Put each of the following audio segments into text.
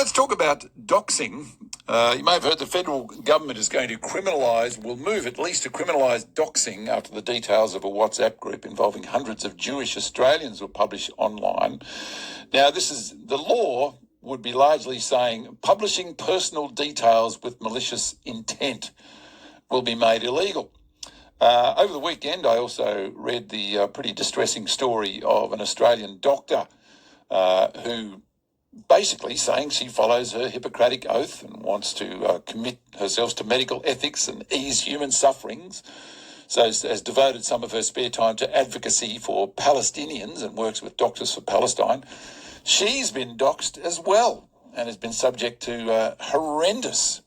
let's talk about doxing. You may have heard the federal government is going to will move at least to criminalise doxing after the details of a WhatsApp group involving hundreds of Jewish Australians were published online. Now, the law would be largely saying publishing personal details with malicious intent will be made illegal. Over the weekend, I also read the pretty distressing story of an Australian doctor who basically saying she follows her Hippocratic oath and wants to commit herself to medical ethics and ease human sufferings. So has devoted some of her spare time to advocacy for Palestinians and works with Doctors for Palestine. She's been doxed as well and has been subject to horrendous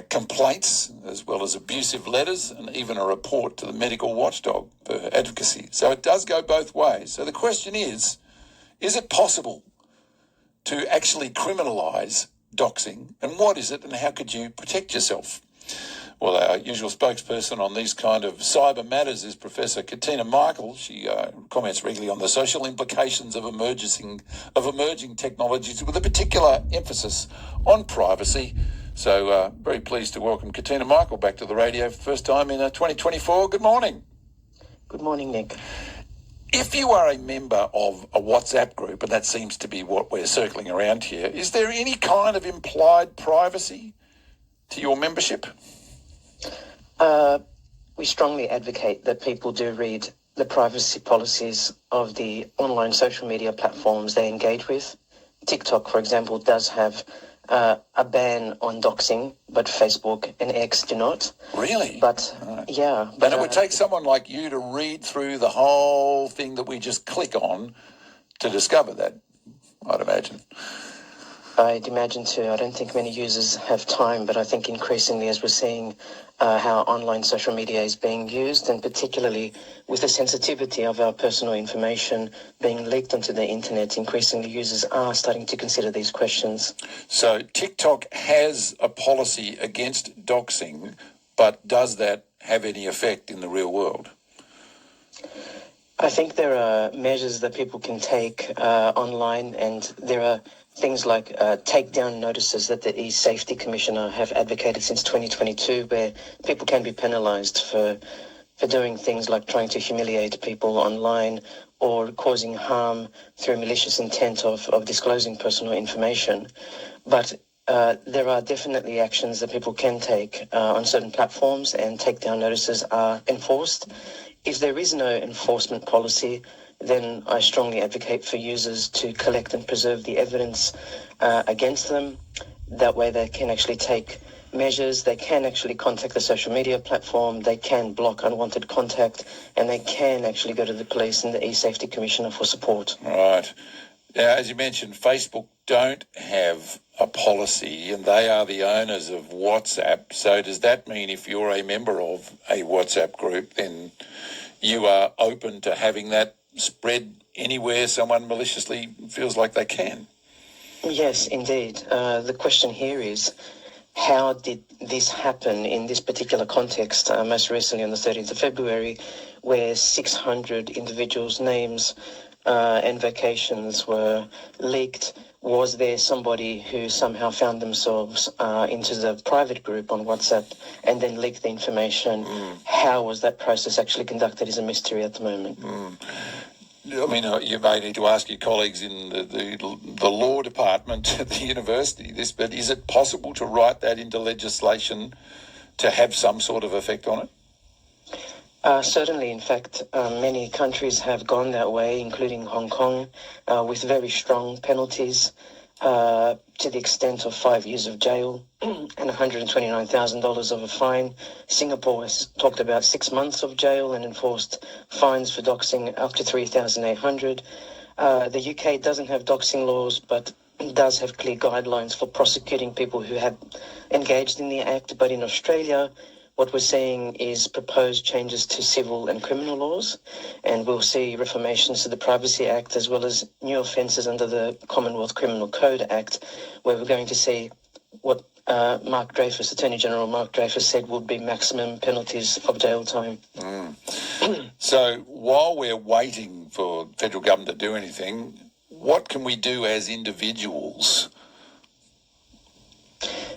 complaints as well as abusive letters and even a report to the medical watchdog for her advocacy. So it does go both ways. So the question is it possible to actually criminalise doxing, and what is it and how could you protect yourself? Well, our usual spokesperson on these kind of cyber matters is Professor Katina Michael. She comments regularly on the social implications of emerging technologies with a particular emphasis on privacy. So very pleased to welcome Katina Michael back to the radio for the first time in 2024. Good morning. Good morning, Nick. If you are a member of a WhatsApp group, and that seems to be what we're circling around here, is there any kind of implied privacy to your membership? We strongly advocate that people do read the privacy policies of the online social media platforms they engage with. TikTok, for example, does have a ban on doxing, but Facebook and X do not. Really? But, right. Yeah. But it would take someone like you to read through the whole thing that we just click on to discover that, I'd imagine. I'd imagine too. I don't think many users have time, but I think increasingly as we're seeing how online social media is being used, and particularly with the sensitivity of our personal information being leaked onto the internet, increasingly users are starting to consider these questions. So TikTok has a policy against doxing, but does that have any effect in the real world? I think there are measures that people can take online, and there are things like takedown notices that the E-Safety Commissioner have advocated since 2022, where people can be penalised for doing things like trying to humiliate people online or causing harm through malicious intent of disclosing personal information. But there are definitely actions that people can take on certain platforms, and takedown notices are enforced. If there is no enforcement policy, then I strongly advocate for users to collect and preserve the evidence against them. That way they can actually take measures, they can actually contact the social media platform, they can block unwanted contact, and they can actually go to the police and the E-Safety Commissioner for support. Right. Now, as you mentioned, Facebook don't have a policy and they are the owners of WhatsApp. So does that mean if you're a member of a WhatsApp group, then you are open to having that spread anywhere someone maliciously feels like they can? Yes, indeed. The question here is, how did this happen in this particular context? Most recently on the 13th of February, where 600 individuals' names and vocations were leaked. Was there somebody who somehow found themselves into the private group on WhatsApp and then leaked the information? How was that process actually conducted is a mystery at the moment. I mean, you may need to ask your colleagues in the law department at the university this, but is it possible to write that into legislation to have some sort of effect on it? Certainly, in fact, many countries have gone that way, including Hong Kong, with very strong penalties to the extent of 5 years of jail and $129,000 of a fine. Singapore has talked about 6 months of jail and enforced fines for doxing up to $3,800. The UK doesn't have doxing laws, but does have clear guidelines for prosecuting people who have engaged in the act. But in Australia, what we're seeing is proposed changes to civil and criminal laws, and we'll see reformations to the Privacy Act as well as new offences under the Commonwealth Criminal Code Act, where we're going to see what Attorney General Mark Dreyfus said would be maximum penalties of jail time. So while we're waiting for the federal government to do anything, what can we do as individuals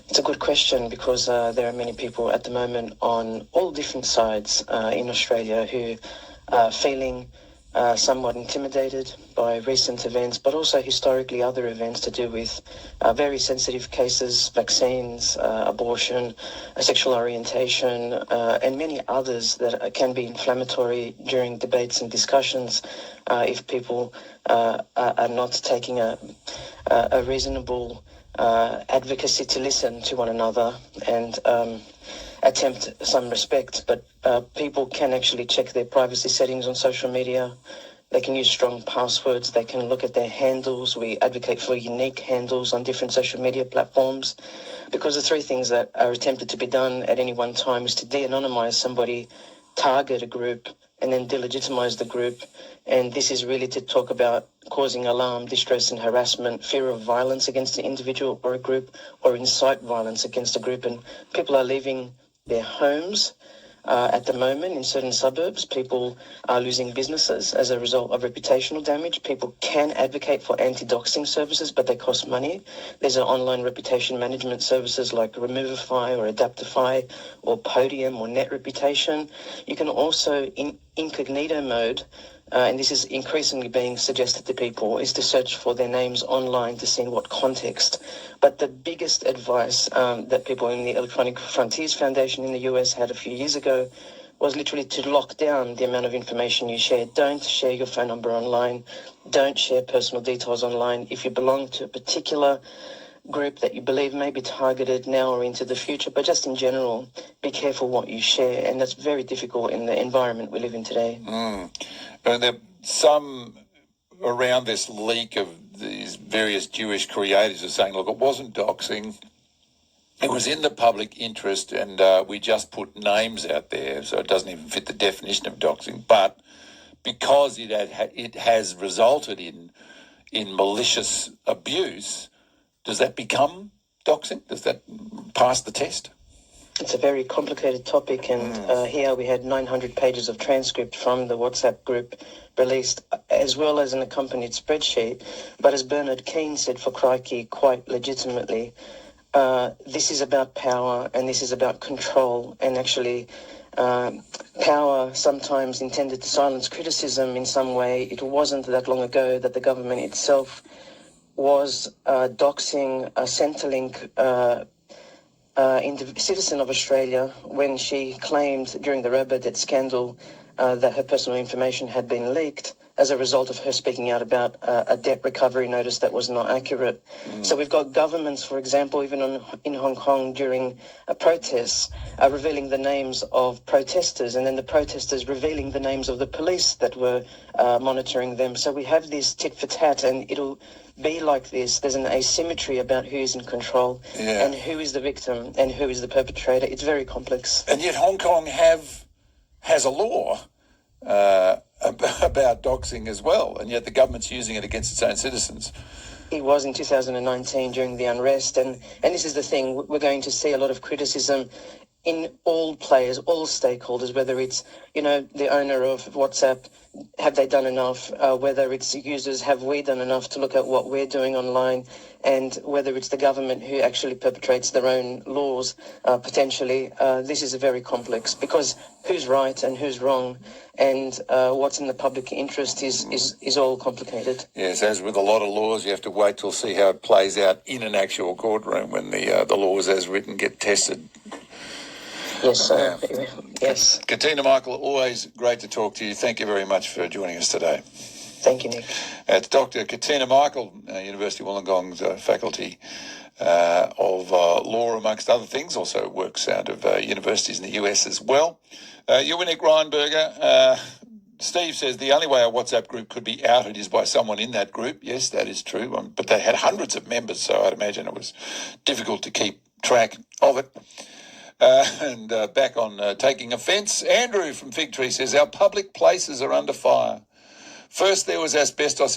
It's a good question because there are many people at the moment on all different sides in Australia who are feeling somewhat intimidated by recent events, but also historically other events to do with very sensitive cases, vaccines, abortion, sexual orientation, and many others that can be inflammatory during debates and discussions if people are not taking a reasonable advocacy to listen to one another and attempt some respect. But people can actually check their privacy settings on social media. They can use strong passwords. They can look at their handles. We advocate for unique handles on different social media platforms, because the three things that are attempted to be done at any one time is to de-anonymize somebody, target a group, and then delegitimize the group. And this is really to talk about causing alarm, distress and harassment, fear of violence against an individual or a group, or incite violence against a group. And people are leaving their homes at the moment in certain suburbs. People are losing businesses as a result of reputational damage. People can advocate for anti-doxing services, but they cost money. There's an online reputation management services like Removify or Adaptify or Podium or Net Reputation. You can also, in incognito mode, and this is increasingly being suggested to people, is to search for their names online to see in what context. But the biggest advice that people in the Electronic Frontiers Foundation in the US had a few years ago was literally to lock down the amount of information you share. Don't share your phone number online. Don't share personal details online. If you belong to a particular group that you believe may be targeted now or into the future, but just in general, be careful what you share. And that's very difficult in the environment we live in today. And there some around this leak of these various Jewish creators are saying, look, it wasn't doxing. It was in the public interest, and we just put names out there, so it doesn't even fit the definition of doxing. But because it has resulted in malicious abuse, does that become doxing? Does that pass the test? It's a very complicated topic, and here we had 900 pages of transcript from the WhatsApp group released, as well as an accompanied spreadsheet. But as Bernard Keane said for Crikey quite legitimately, this is about power and this is about control, and actually power sometimes intended to silence criticism in some way. It wasn't that long ago that the government itself was doxing Centrelink, citizen of Australia, when she claimed during the Robodebt scandal that her personal information had been leaked as a result of her speaking out about a debt recovery notice that was not accurate. So we've got governments, for example, even in Hong Kong during protests, revealing the names of protesters, and then the protesters revealing the names of the police that were monitoring them. So we have this tit for tat, and it'll be like this. There's an asymmetry about who is in control and who is the victim and who is the perpetrator. It's very complex. And yet Hong Kong has a law about doxing as well, and yet the government's using it against its own citizens. It was in 2019 during the unrest, and this is the thing. We're going to see a lot of criticism in all players, all stakeholders, whether it's, the owner of WhatsApp, have they done enough? Whether it's users, have we done enough to look at what we're doing online? And whether it's the government who actually perpetrates their own laws, potentially. This is very complex, because who's right and who's wrong and what's in the public interest is all complicated. Yes, as with a lot of laws, you have to wait till see how it plays out in an actual courtroom when the laws as written get tested. Yes, yes. Katina Michael, always great to talk to you. Thank you very much for joining us today. Thank you, Nick. It's Dr. Katina Michael, University of Wollongong's faculty of law, amongst other things, also works out of universities in the US as well. You're Nick Reinberger. Steve says the only way a WhatsApp group could be outed is by someone in that group. Yes, that is true, but they had hundreds of members, so I'd imagine it was difficult to keep track of it. And back on taking offence, Andrew from Fig Tree says our public places are under fire. First there was asbestos in